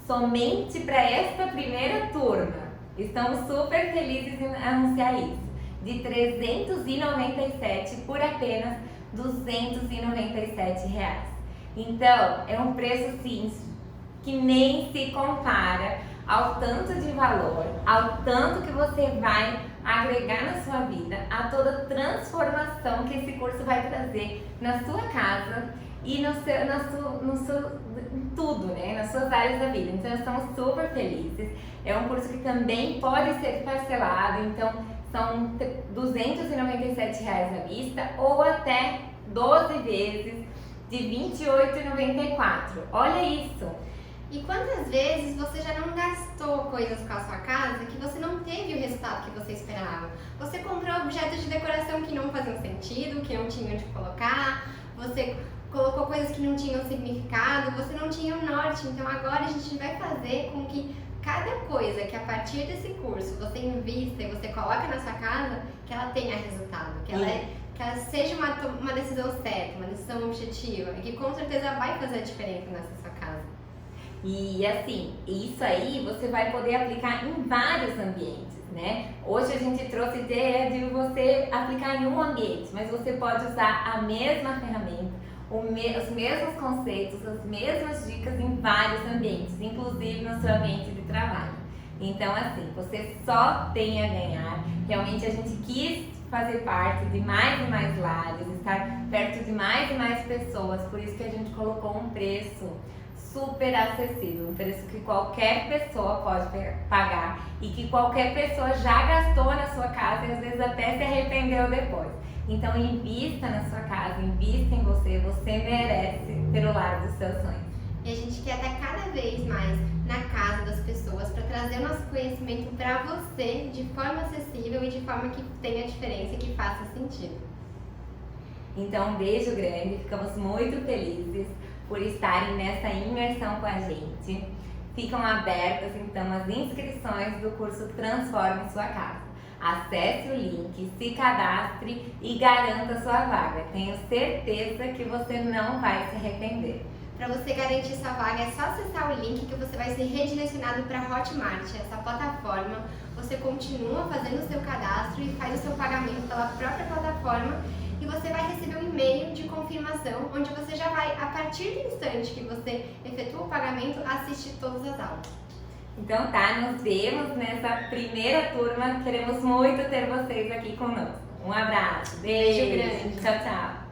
somente para esta primeira turma, estamos super felizes em anunciar isso, de R$ 397 por apenas R$ 297. Então, é um preço sim que nem se compara ao tanto de valor, ao tanto que você vai agregar na sua vida, a toda transformação que esse curso vai trazer na sua casa e em tudo, né? Nas suas áreas da vida. Então, estamos super felizes. É um curso que também pode ser parcelado, então são R$ 297 à vista ou até 12 vezes de R$ 28,94. Olha isso! E quantas vezes você já não gastou coisas com a sua casa que você não teve o resultado que você esperava? Você comprou objetos de decoração que não faziam sentido, que não tinham de colocar, você colocou coisas que não tinham significado, você não tinha um norte. Então agora a gente vai fazer com que cada coisa que a partir desse curso você invista e você coloca na sua casa, que ela tenha resultado, que ela seja uma decisão certa, uma decisão objetiva, e que com certeza vai fazer a diferença nessa sua casa. E assim, isso aí você vai poder aplicar em vários ambientes, né? Hoje a gente trouxe a ideia de você aplicar em um ambiente, mas você pode usar a mesma ferramenta, os mesmos conceitos, as mesmas dicas em vários ambientes, inclusive no seu ambiente de trabalho. Então assim, você só tem a ganhar. Realmente a gente quis fazer parte de mais e mais lares, estar perto de mais e mais pessoas, por isso que a gente colocou um preço super acessível, um preço que qualquer pessoa pode pagar e que qualquer pessoa já gastou na sua casa e às vezes até se arrependeu depois. Então invista na sua casa, invista em você, você merece ter o lar dos seus sonhos. E a gente quer estar cada vez mais na casa das pessoas para trazer o nosso conhecimento para você de forma acessível e de forma que tenha diferença e que faça sentido. Então um beijo grande, ficamos muito felizes por estarem nessa imersão com a gente. Ficam abertas então as inscrições do curso Transforme Sua Casa. Acesse o link, se cadastre e garanta sua vaga. Tenho certeza que você não vai se arrepender. Para você garantir sua vaga é só acessar o link que você vai ser redirecionado para a Hotmart, essa plataforma. Você continua fazendo o seu cadastro e faz o seu pagamento pela própria plataforma. E você vai receber um e-mail de confirmação, onde você já vai, a partir do instante que você efetua o pagamento, assistir todas as aulas. Então tá, nos vemos nessa primeira turma. Queremos muito ter vocês aqui conosco. Um abraço, beijo grande, tchau, tchau.